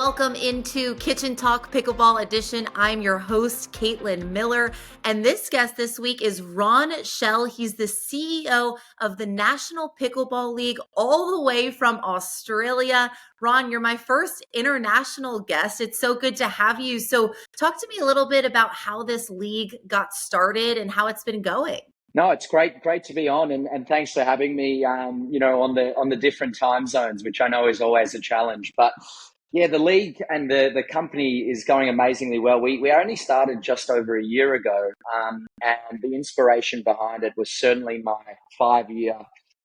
Welcome into Kitchen Talk Pickleball Edition. I'm your host, Caitlin Miller, and this guest this week is Ron Schell. He's the CEO of the National Pickleball League, all the way from Australia. Ron, you're my first international guest. It's so good to have you. So talk to me a little bit about how this league got started and how it's been going. No, it's great to be on, and thanks for having me. On the different time zones, which I know is always a challenge. But yeah, the league and the company is going amazingly well. We only started just over a year ago, and the inspiration behind it was certainly my 5-year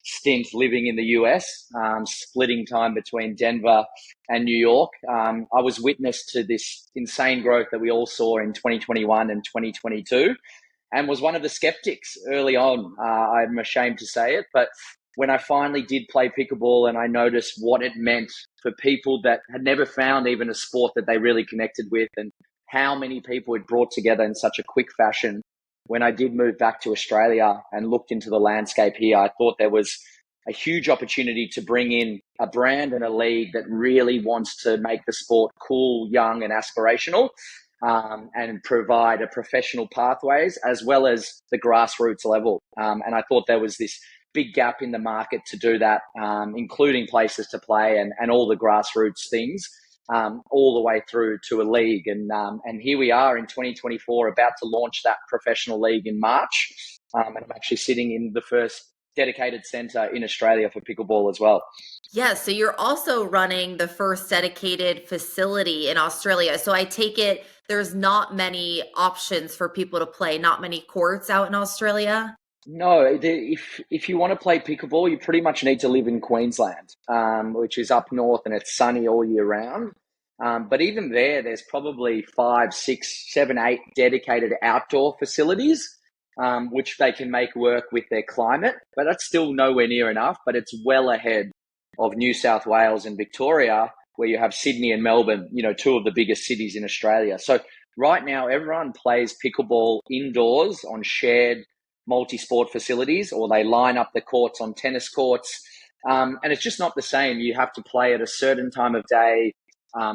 stint living in the US, splitting time between Denver and New York. I was witness to this insane growth that we all saw in 2021 and 2022. And was one of the skeptics early on. I'm ashamed to say it, but when I finally did play pickleball and I noticed what it meant for people that had never found even a sport that they really connected with, and how many people it brought together in such a quick fashion, when I did move back to Australia and looked into the landscape here, I thought there was a huge opportunity to bring in a brand and a league that really wants to make the sport cool, young, and aspirational. And provide a professional pathways as well as the grassroots level. And I thought there was this big gap in the market to do that, including places to play and all the grassroots things, all the way through to a league. And here we are in 2024, about to launch that professional league in March. And I'm actually sitting in the first dedicated centre in Australia for pickleball as well. Yeah, so you're also running the first dedicated facility in Australia. So I take it there's not many options for people to play, not many courts out in Australia? No, if you want to play pickleball, you pretty much need to live in Queensland, which is up north and it's sunny all year round. But even there's probably 5, 6, 7, 8 dedicated outdoor facilities, which they can make work with their climate. But that's still nowhere near enough, but it's well ahead of New South Wales and Victoria, where you have Sydney and Melbourne, two of the biggest cities in Australia. So right now, everyone plays pickleball indoors on shared multi-sport facilities, or they line up the courts on tennis courts. And it's just not the same. You have to play at a certain time of day.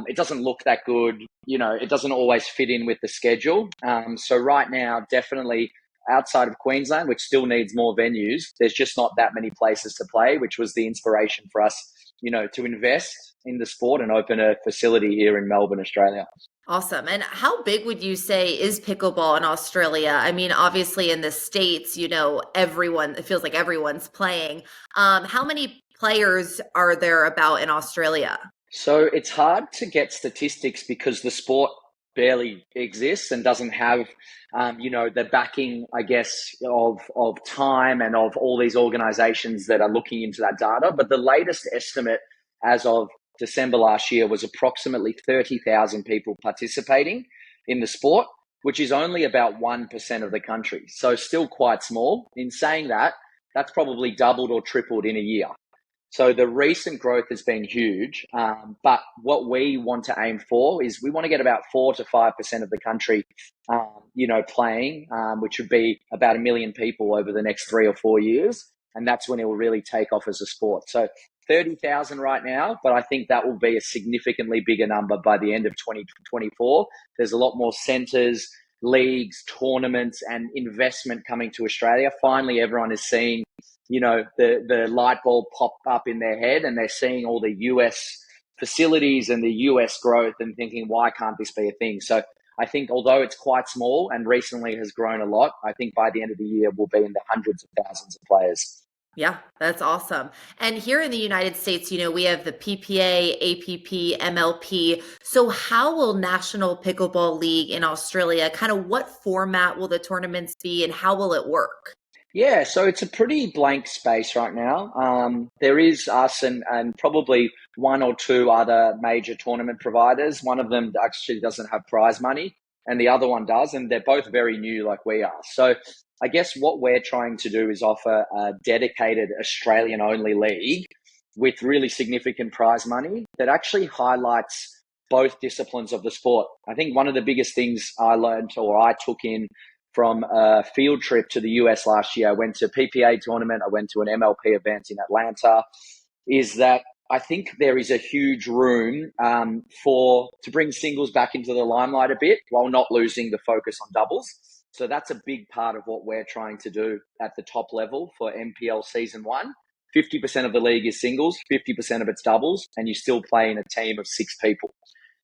It doesn't look that good. It doesn't always fit in with the schedule. So right now, definitely outside of Queensland, which still needs more venues, there's just not that many places to play, which was the inspiration for us, to invest in the sport and open a facility here in Melbourne, Australia. Awesome. And how big would you say is pickleball in Australia? I mean, obviously in the States, it feels like everyone's playing. How many players are there about in Australia? So it's hard to get statistics because the sport barely exists and doesn't have, the backing, I guess, of time and of all these organizations that are looking into that data. But the latest estimate as of December last year was approximately 30,000 people participating in the sport, which is only about 1% of the country. So still quite small. In saying that, that's probably doubled or tripled in a year. So the recent growth has been huge, but what we want to aim for is we want to get about 4 to 5% of the country, playing, which would be about 1 million people over the next 3 or 4 years, and that's when it will really take off as a sport. So 30,000 right now, but I think that will be a significantly bigger number by the end of 2024. There's a lot more centres, leagues, tournaments, and investment coming to Australia. Finally, everyone is seeing the light bulb pop up in their head, and they're seeing all the US facilities and the US growth and thinking, why can't this be a thing? So I think although it's quite small and recently has grown a lot, I think by the end of the year, we'll be in the hundreds of thousands of players. Yeah, that's awesome. And here in the United States, we have the PPA, APP, MLP. So how will National Pickleball League in Australia, kind of what format will the tournaments be and how will it work? Yeah, so it's a pretty blank space right now. There is us and probably 1 or 2 other major tournament providers. One of them actually doesn't have prize money and the other one does, and they're both very new like we are. So I guess what we're trying to do is offer a dedicated Australian-only league with really significant prize money that actually highlights both disciplines of the sport. I think one of the biggest things I learned, or I took in from a field trip to the US last year, I went to a PPA tournament, I went to an MLP event in Atlanta, is that I think there is a huge room to bring singles back into the limelight a bit while not losing the focus on doubles. So that's a big part of what we're trying to do at the top level for NPL Season 1. 50% of the league is singles, 50% of it's doubles, and you still play in a team of 6 people.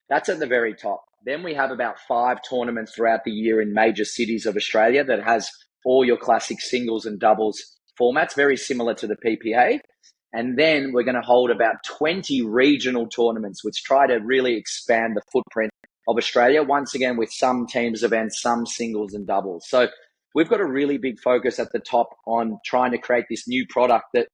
That's at the very top. Then we have about 5 tournaments throughout the year in major cities of Australia that has all your classic singles and doubles formats, very similar to the PPA. And then we're going to hold about 20 regional tournaments, which try to really expand the footprint of Australia, once again, with some teams events, some singles and doubles. So we've got a really big focus at the top on trying to create this new product that,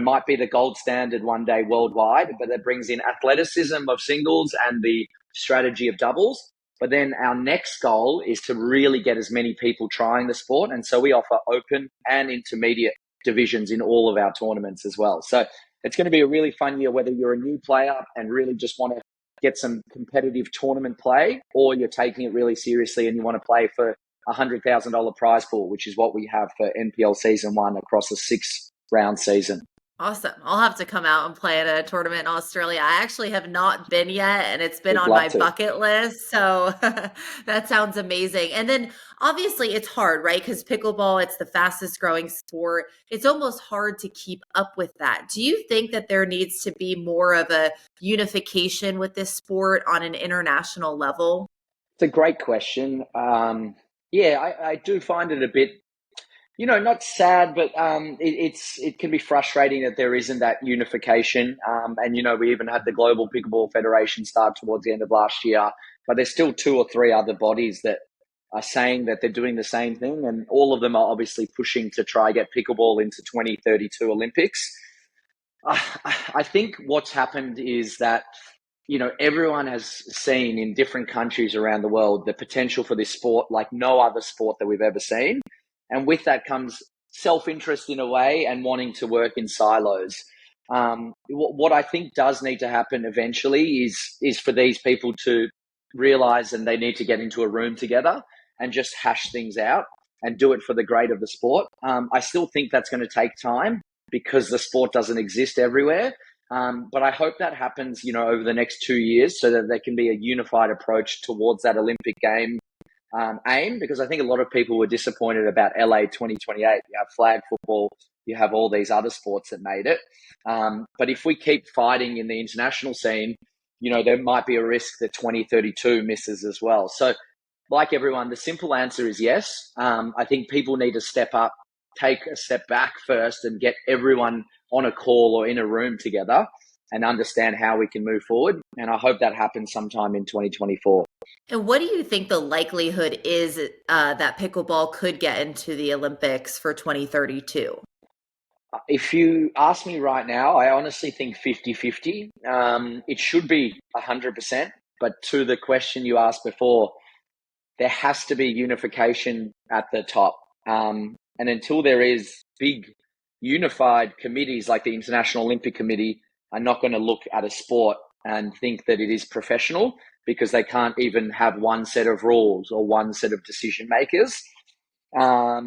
might be the gold standard one day worldwide, but that brings in athleticism of singles and the strategy of doubles. But then our next goal is to really get as many people trying the sport. And so we offer open and intermediate divisions in all of our tournaments as well. So it's going to be a really fun year, whether you're a new player and really just want to get some competitive tournament play, or you're taking it really seriously and you want to play for a $100,000 prize pool, which is what we have for NPL Season 1 across a 6-round season. Awesome. I'll have to come out and play at a tournament in Australia. I actually have not been yet, and it's been We'd on love my to. bucket list. So that sounds amazing. And then obviously it's hard, right? Because pickleball, it's the fastest growing sport. It's almost hard to keep up with that. Do you think that there needs to be more of a unification with this sport on an international level? It's a great question. I do find it a bit, not sad, but it can be frustrating that there isn't that unification. We even had the Global Pickleball Federation start towards the end of last year, but there's still 2 or 3 other bodies that are saying that they're doing the same thing, and all of them are obviously pushing to try get pickleball into 2032 Olympics. I think what's happened is that everyone has seen in different countries around the world the potential for this sport like no other sport that we've ever seen. And with that comes self-interest in a way and wanting to work in silos. What I think does need to happen eventually is for these people to realize and they need to get into a room together and just hash things out and do it for the grade of the sport. I still think that's going to take time because the sport doesn't exist everywhere. But I hope that happens, over the next 2 years so that there can be a unified approach towards that Olympic game aim, because I think a lot of people were disappointed about LA 2028. You have flag football, you have all these other sports that made it. But if we keep fighting in the international scene, there might be a risk that 2032 misses as well. So like everyone, the simple answer is yes. I think people need to step up, take a step back first and get everyone on a call or in a room together and understand how we can move forward. And I hope that happens sometime in 2024. And what do you think the likelihood is that pickleball could get into the Olympics for 2032? If you ask me right now, I honestly think 50-50. It should be 100%. But to the question you asked before, there has to be unification at the top. And until there is big unified committees like the International Olympic Committee are not going to look at a sport and think that it is professional because they can't even have one set of rules or one set of decision makers. I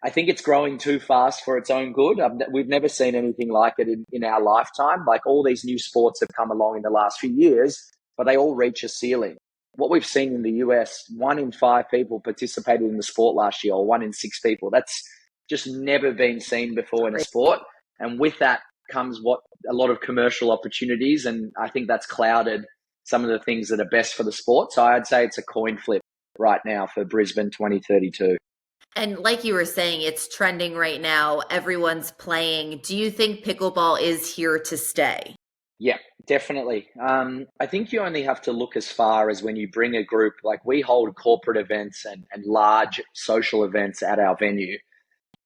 think it's growing too fast for its own good. We've never seen anything like it in our lifetime. Like all these new sports have come along in the last few years, but they all reach a ceiling. What we've seen in the US, 1 in 5 people participated in the sport last year, or 1 in 6 people. That's just never been seen before in a sport. And with that comes a lot of commercial opportunities. And I think that's clouded some of the things that are best for the sport. So I'd say it's a coin flip right now for Brisbane 2032. And like you were saying, it's trending right now. Everyone's playing. Do you think pickleball is here to stay? Yeah, definitely. I think you only have to look as far as when you bring a group, like we hold corporate events and large social events at our venue.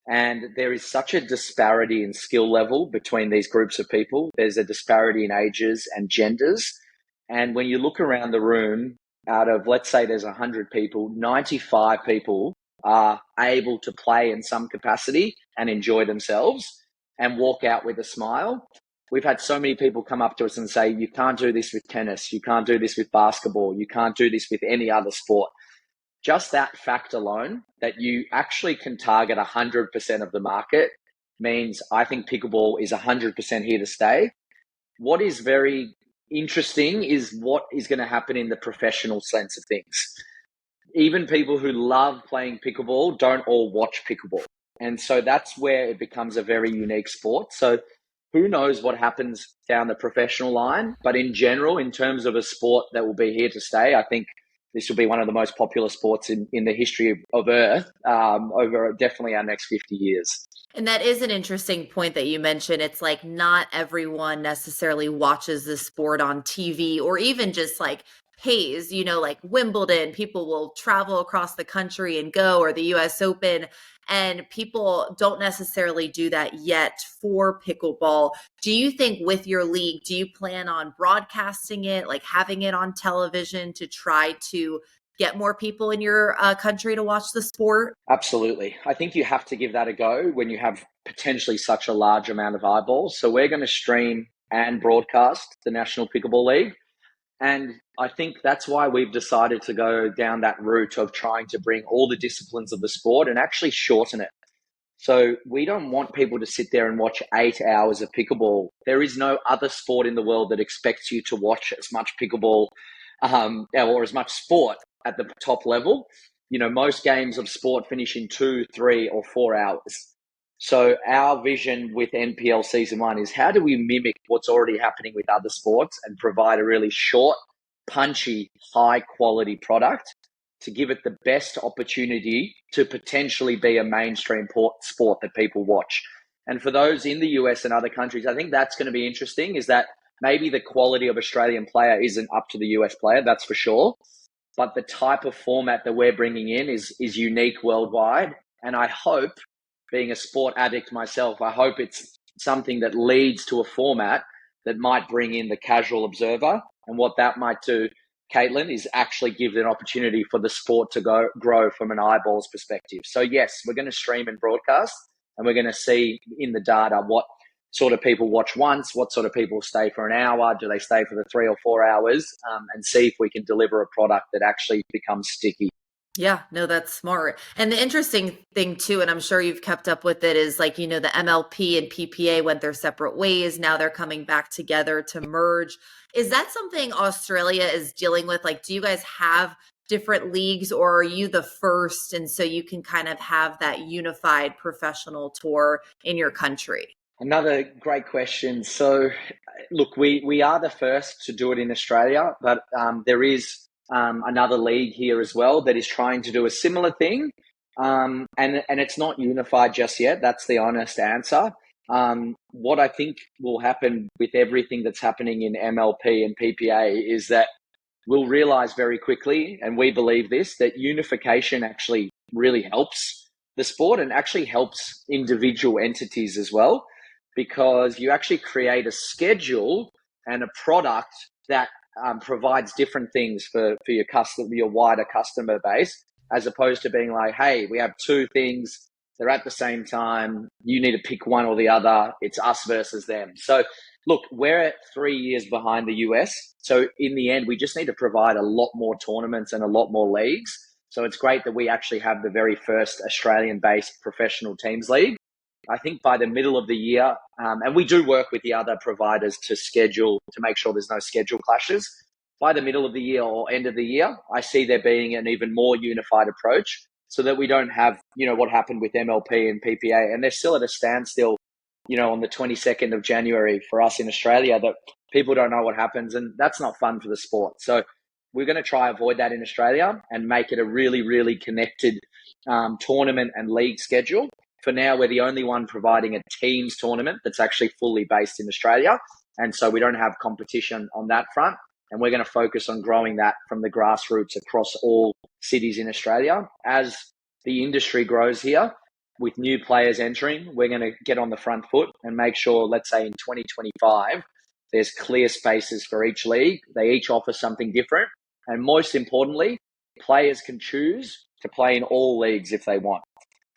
And there is such a disparity in skill level between these groups of people. There's a disparity in ages and genders. And when you look around the room, out of, let's say there's 100 people, 95 people are able to play in some capacity and enjoy themselves and walk out with a smile. We've had so many people come up to us and say, you can't do this with tennis, you can't do this with basketball, you can't do this with any other sport. Just that fact alone, that you actually can target 100% of the market, means I think pickleball is 100% here to stay. What is very interesting is what is going to happen in the professional sense of things. Even people who love playing pickleball don't all watch pickleball. And so that's where it becomes a very unique sport. So who knows what happens down the professional line, but in general, in terms of a sport that will be here to stay, I think this will be one of the most popular sports in the history of Earth over definitely our next 50 years. And that is an interesting point that you mentioned. It's like not everyone necessarily watches the sport on TV or even just like pays, like Wimbledon, people will travel across the country and go, or the US Open, and people don't necessarily do that yet for pickleball. Do you think with your league, do you plan on broadcasting it, like having it on television to try to get more people in your country to watch the sport? Absolutely. I think you have to give that a go when you have potentially such a large amount of eyeballs. So we're going to stream and broadcast the National Pickleball League. And I think that's why we've decided to go down that route of trying to bring all the disciplines of the sport and actually shorten it. So we don't want people to sit there and watch 8 hours of pickleball. There is no other sport in the world that expects you to watch as much pickleball or as much sport at the top level. Most games of sport finish in 2, 3, or 4 hours. So our vision with NPL Season 1 is how do we mimic what's already happening with other sports and provide a really short, punchy, high-quality product to give it the best opportunity to potentially be a mainstream sport that people watch. And for those in the US and other countries, I think that's going to be interesting, is that maybe the quality of Australian player isn't up to the US player, that's for sure. But the type of format that we're bringing in is unique worldwide. And I hope, being a sport addict myself, I hope it's something that leads to a format that might bring in the casual observer. And what that might do, Caitlin, is actually give an opportunity for the sport to grow from an eyeballs perspective. So yes, we're going to stream and broadcast, and we're going to see in the data what sort of people watch once, what sort of people stay for an hour, do they stay for the 3 or 4 hours, and see if we can deliver a product that actually becomes sticky. Yeah, no, that's smart. And the interesting thing too, and I'm sure you've kept up with it, is like, the MLP and PPA went their separate ways. Now they're coming back together to merge. Is that something Australia is dealing with? Like, do you guys have different leagues, or are you the first? And so you can kind of have that unified professional tour in your country? Another great question. So, look, we are the first to do it in Australia, but there is another league here as well that is trying to do a similar thing, and it's not unified just yet. That's the honest answer. What I think will happen with everything that's happening in MLP and PPA is that we'll realize very quickly, and we believe this, that unification actually really helps the sport and actually helps individual entities as well, because you actually create a schedule and a product that provides different things for your wider customer base, as opposed to being like, hey, we have two things, they're at the same time, you need to pick one or the other, it's us versus them. So look, we're at 3 years behind the US. So in the end, we just need to provide a lot more tournaments and a lot more leagues. So it's great that we actually have the very first Australian-based professional teams league. I think by the middle of the year, and we do work with the other providers to make sure there's no schedule clashes. By the middle of the year or end of the year, I see there being an even more unified approach so that we don't have, what happened with MLP and PPA. And they're still at a standstill, on the 22nd of January for us in Australia, that people don't know what happens. And that's not fun for the sport. So we're going to try avoid that in Australia and make it a really, really connected tournament and league schedule. For now, we're the only one providing a teams tournament that's actually fully based in Australia. And so we don't have competition on that front. And we're going to focus on growing that from the grassroots across all cities in Australia. As the industry grows here, with new players entering, we're going to get on the front foot and make sure, let's say in 2025, there's clear spaces for each league. They each offer something different. And most importantly, players can choose to play in all leagues if they want.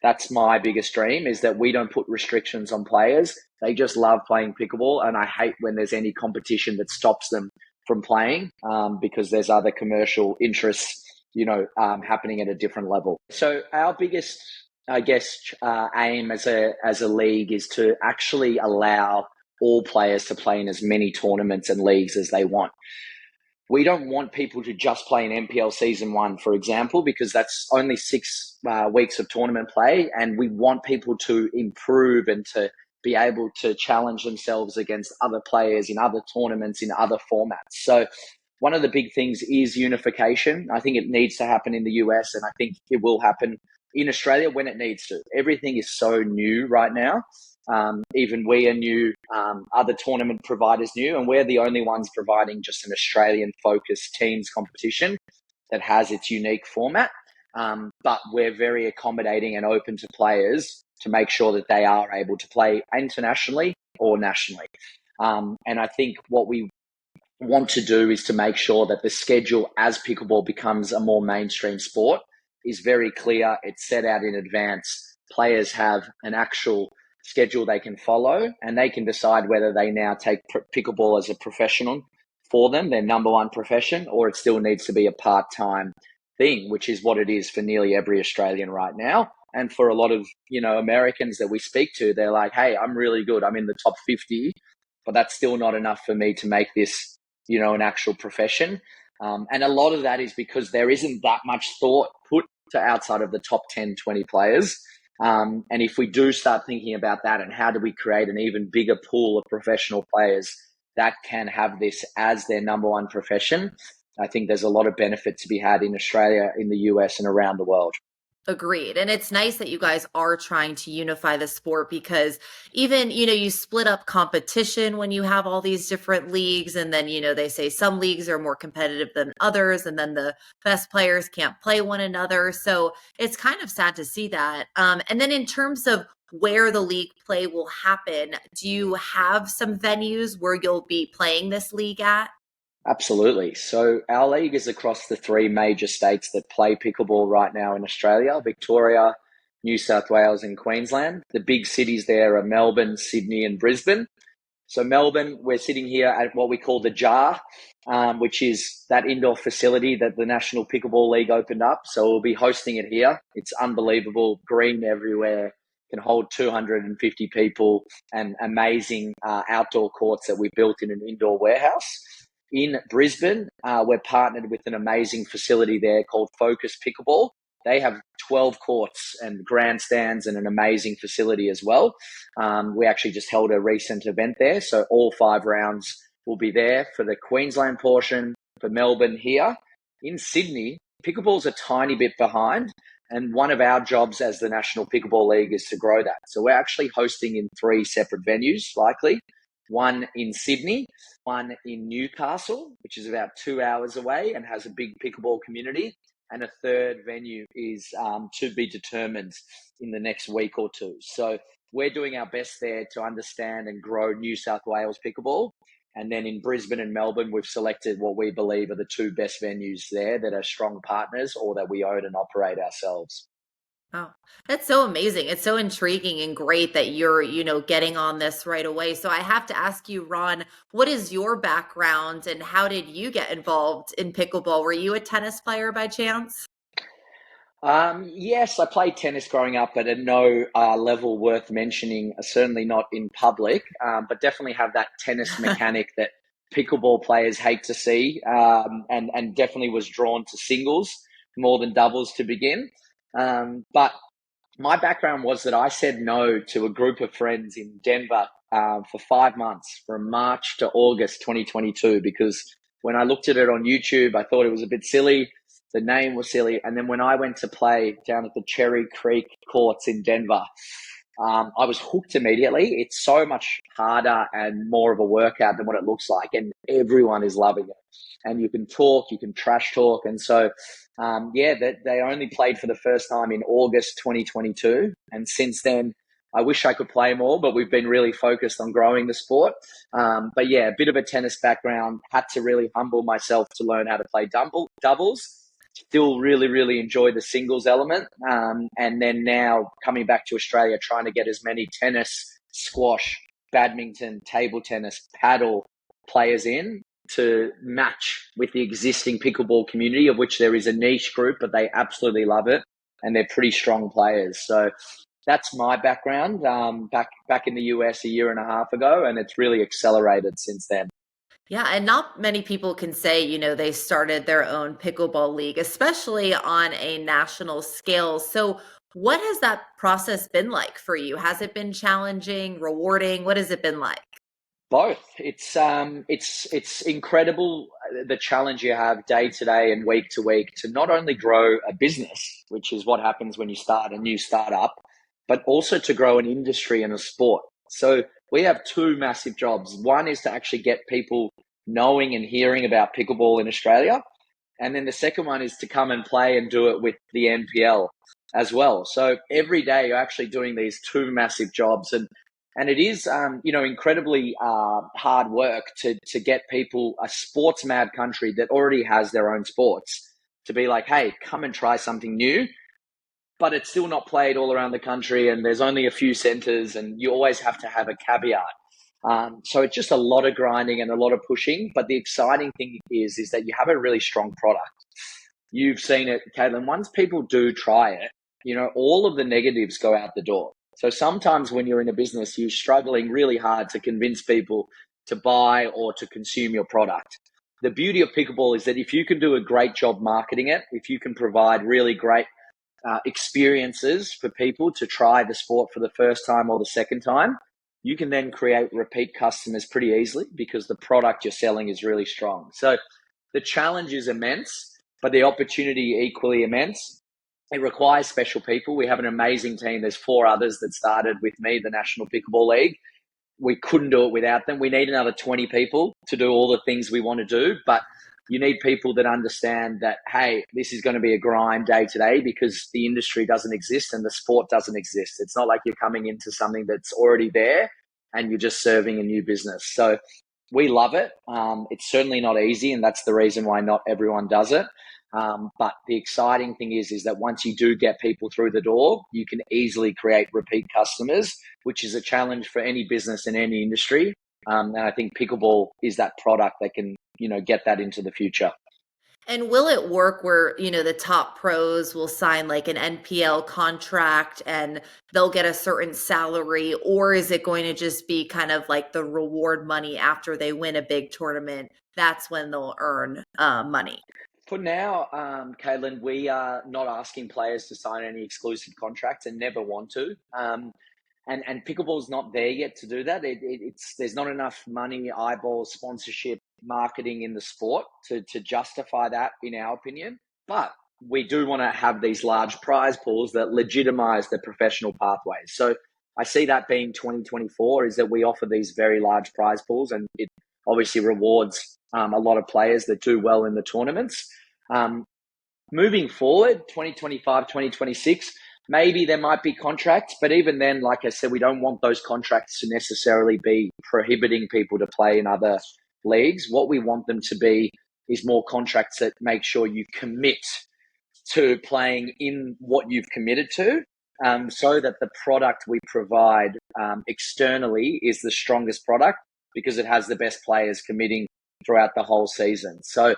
That's my biggest dream, is that we don't put restrictions on players. They just love playing pickleball, and I hate when there's any competition that stops them from playing because there's other commercial interests, happening at a different level. So our biggest I guess, aim as a league is to actually allow all players to play in as many tournaments and leagues as they want. We don't want people to just play in NPL Season 1, for example, because that's only 6 weeks of tournament play. And we want people to improve and to be able to challenge themselves against other players in other tournaments, in other formats. So one of the big things is unification. I think it needs to happen in the US, and I think it will happen in Australia when it needs to. Everything is so new right now. Even we are new, other tournament providers new, and we're the only ones providing just an Australian-focused teams competition that has its unique format. But we're very accommodating and open to players to make sure that they are able to play internationally or nationally. And I think what we want to do is to make sure that the schedule as pickleball becomes a more mainstream sport is very clear. It's set out in advance. Players have an actual schedule they can follow, and they can decide whether they now take pickleball as a professional for them, their number one profession, or it still needs to be a part-time thing, which is what it is for nearly every Australian right now. And for a lot of, Americans that we speak to, they're like, hey, I'm really good. I'm in the top 50, but that's still not enough for me to make this, an actual profession. And a lot of that is because there isn't that much thought put to outside of the top 10, 20 players. And if we do start thinking about that and how do we create an even bigger pool of professional players that can have this as their number one profession, I think there's a lot of benefit to be had in Australia, in the US, and around the world. Agreed. And it's nice that you guys are trying to unify the sport because even, you split up competition when you have all these different leagues. And then, they say some leagues are more competitive than others. And then the best players can't play one another. So it's kind of sad to see that. And then in terms of where the league play will happen, do you have some venues where you'll be playing this league at? Absolutely. So our league is across the 3 major states that play pickleball right now in Australia: Victoria, New South Wales, and Queensland. The big cities there are Melbourne, Sydney, and Brisbane. So Melbourne, we're sitting here at what we call the Jar, which is that indoor facility that the National Pickleball League opened up. So we'll be hosting it here. It's unbelievable, green everywhere, can hold 250 people, and amazing outdoor courts that we built in an indoor warehouse. In Brisbane, we're partnered with an amazing facility there called Focus Pickleball. They have 12 courts and grandstands and an amazing facility as well. We actually just held a recent event there, so all 5 rounds will be there for the Queensland portion. For Melbourne here. In Sydney, pickleball's a tiny bit behind, and one of our jobs as the National Pickleball League is to grow that. So we're actually hosting in 3 separate venues, likely. One in Sydney, one in Newcastle, which is about 2 hours away and has a big pickleball community. And a third venue is to be determined in the next week or two. So we're doing our best there to understand and grow New South Wales pickleball. And then in Brisbane and Melbourne, we've selected what we believe are the 2 best venues there that are strong partners or that we own and operate ourselves. Oh, that's so amazing. It's so intriguing and great that you're, getting on this right away. So I have to ask you, Ron, what is your background and how did you get involved in pickleball? Were you a tennis player by chance? Yes, I played tennis growing up, but at no level worth mentioning, certainly not in public, but definitely have that tennis mechanic that pickleball players hate to see, and definitely was drawn to singles more than doubles to begin. But my background was that I said no to a group of friends in Denver for 5 months, from March to August 2022, because when I looked at it on YouTube, I thought it was a bit silly. The name was silly. And then when I went to play down at the Cherry Creek courts in Denver, I was hooked immediately. It's so much harder and more of a workout than what it looks like. And everyone is loving it. And you can talk, you can trash talk. And so, they only played for the first time in August 2022. And since then, I wish I could play more, but we've been really focused on growing the sport. But yeah, a bit of a tennis background, had to really humble myself to learn how to play doubles. Still really, really enjoy the singles element. And then now coming back to Australia, trying to get as many tennis, squash, badminton, table tennis, paddle players in to match with the existing pickleball community, of which there is a niche group, but they absolutely love it. and they're pretty strong players. So that's my background. Back in the US a year and a half ago, and it's really accelerated since then. Yeah, and not many people can say, they started their own pickleball league, especially on a national scale. So, what has that process been like for you? Has it been challenging, rewarding? What has it been like? Both. It's incredible the challenge you have day to day and week to week to not only grow a business, which is what happens when you start a new startup, but also to grow an industry and a sport. So we have two massive jobs. One is to actually get people knowing and hearing about pickleball in Australia. And then the second one is to come and play and do it with the NPL as well. So every day you're actually doing these two massive jobs. And it is, incredibly hard work to get people, a sports mad country that already has their own sports, to be like, hey, come and try something new. But it's still not played all around the country, and there's only a few centres, and you always have to have a caveat. So it's just a lot of grinding and a lot of pushing. But the exciting thing is that you have a really strong product. You've seen it, Caitlin. Once people do try it, all of the negatives go out the door. So sometimes when you're in a business, you're struggling really hard to convince people to buy or to consume your product. The beauty of pickleball is that if you can do a great job marketing it, if you can provide really great experiences for people to try the sport for the first time or the second time, you can then create repeat customers pretty easily because the product you're selling is really strong. So the challenge is immense, but the opportunity equally immense. It requires special people. We have an amazing team. There's 4 others that started with me, the National Pickleball League. We couldn't do it without them. We need another 20 people to do all the things we want to do, but you need people that understand that, hey, this is going to be a grind day to day because the industry doesn't exist and the sport doesn't exist. It's not like you're coming into something that's already there and you're just serving a new business. So we love it. It's certainly not easy, and that's the reason why not everyone does it. But the exciting thing is that once you do get people through the door, you can easily create repeat customers, which is a challenge for any business in any industry. And I think pickleball is that product that can, get that into the future. And will it work where, the top pros will sign like an NPL contract and they'll get a certain salary, or is it going to just be kind of like the reward money after they win a big tournament? That's when they'll earn money. For now, Caitlin, we are not asking players to sign any exclusive contracts and never want to. And pickleball's not there yet to do that. There's not enough money, eyeballs, sponsorship, marketing in the sport to justify that, in our opinion. But we do want to have these large prize pools that legitimize the professional pathways. So I see that being 2024 is that we offer these very large prize pools, and it obviously rewards a lot of players that do well in the tournaments. Moving forward, 2025, 2026, maybe there might be contracts, but even then, like I said, we don't want those contracts to necessarily be prohibiting people to play in other leagues. What we want them to be is more contracts that make sure you commit to playing in what you've committed to, so that the product we provide externally is the strongest product because it has the best players committing throughout the whole season. So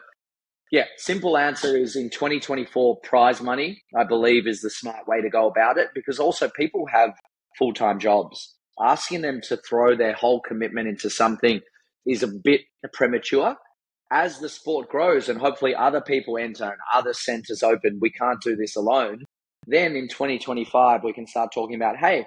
yeah, simple answer is in 2024, prize money, I believe, is the smart way to go about it, because also people have full-time jobs. Asking them to throw their whole commitment into something is a bit premature. As the sport grows and hopefully other people enter and other centers open, we can't do this alone. Then in 2025, we can start talking about, hey,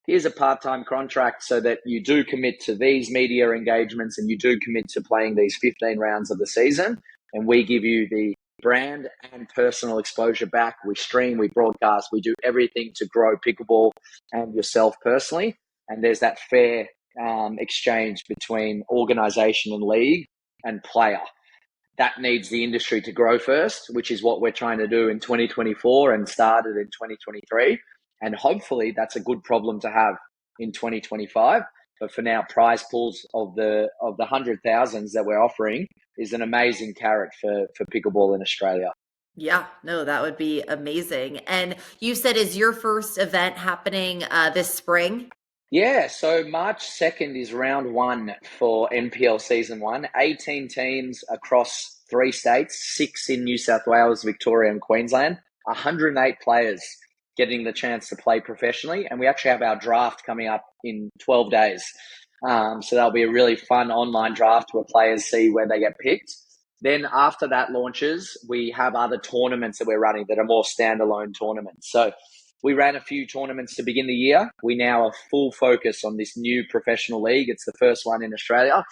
here's a part-time contract so that you do commit to these media engagements and you do commit to playing these 15 rounds of the season. And we give you the brand and personal exposure back. We stream, we broadcast, we do everything to grow pickleball and yourself personally. And there's that fair exchange between organization and league and player. That needs the industry to grow first, which is what we're trying to do in 2024 and started in 2023. And hopefully that's a good problem to have in 2025. But for now, prize pools of the 100,000s that we're offering is an amazing carrot for pickleball in Australia. Yeah, no, that would be amazing. And you said, is your first event happening this spring? Yeah, so March 2nd is round 1 for NPL season 1. 18 teams across 3 states, 6 in New South Wales, Victoria and Queensland. 108 players getting the chance to play professionally. And we actually have our draft coming up in 12 days. So that'll be a really fun online draft where players see where they get picked. Then after that launches, we have other tournaments that we're running that are more standalone tournaments. So we ran a few tournaments to begin the year. We now are full focus on this new professional league. It's the first one in Australia.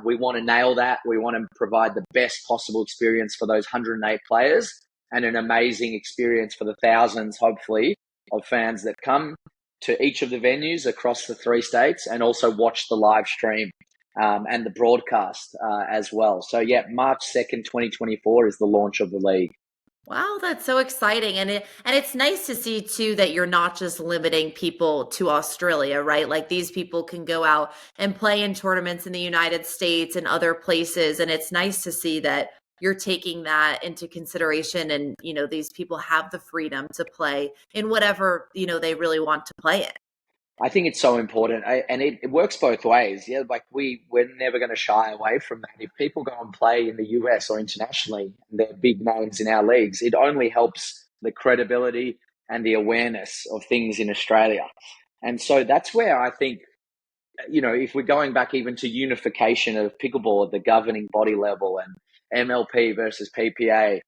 We want to nail that. We want to provide the best possible experience for those 108 players and an amazing experience for the thousands, hopefully, of fans that come to each of the venues across the 3 states and also watch the live stream and the broadcast as well. So, yeah, March 2nd, 2024 is the launch of the league. Wow, that's so exciting. And it's nice to see too that you're not just limiting people to Australia, right? Like these people can go out and play in tournaments in the United States and other places, and it's nice to see that you're taking that into consideration, and these people have the freedom to play in whatever, they really want to play in. I think it's so important, and it works both ways. Yeah, like we're never going to shy away from that. If people go and play in the US or internationally, and they're big names in our leagues, it only helps the credibility and the awareness of things in Australia. And so that's where I think, if we're going back even to unification of pickleball at the governing body level and MLP versus PPA,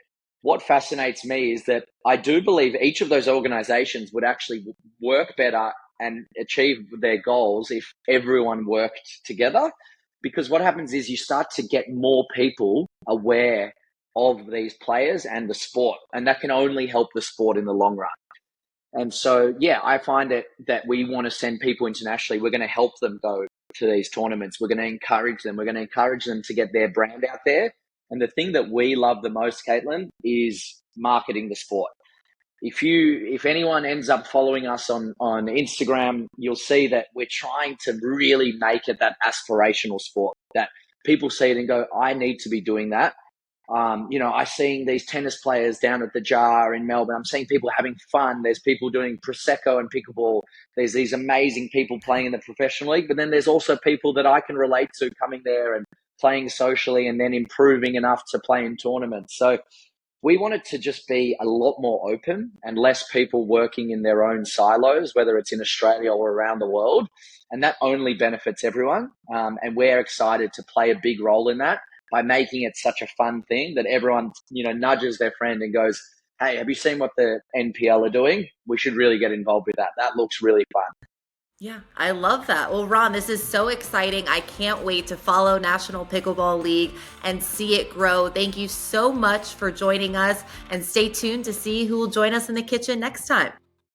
what fascinates me is that I do believe each of those organizations would actually work better and achieve their goals if everyone worked together. Because what happens is you start to get more people aware of these players and the sport, and that can only help the sport in the long run. And so, yeah, I find it that we want to send people internationally. We're going to help them go to these tournaments. We're going to encourage them. We're going to encourage them to get their brand out there. And the thing that we love the most, Caitlin, is marketing the sport. If anyone ends up following us on Instagram, you'll see that we're trying to really make it that aspirational sport that people see it and go, I need to be doing that. I'm seeing these tennis players down at the Jar in Melbourne. I'm seeing people having fun. There's people doing Prosecco and pickleball. There's these amazing people playing in the professional league, but then there's also people that I can relate to coming there and playing socially and then improving enough to play in tournaments. So we want it to just be a lot more open and less people working in their own silos, whether it's in Australia or around the world. And that only benefits everyone. And we're excited to play a big role in that by making it such a fun thing that everyone, nudges their friend and goes, hey, have you seen what the NPL are doing? We should really get involved with that. That looks really fun. Yeah, I love that. Well, Ron, this is so exciting. I can't wait to follow National Pickleball League and see it grow. Thank you so much for joining us, and stay tuned to see who will join us in the kitchen next time.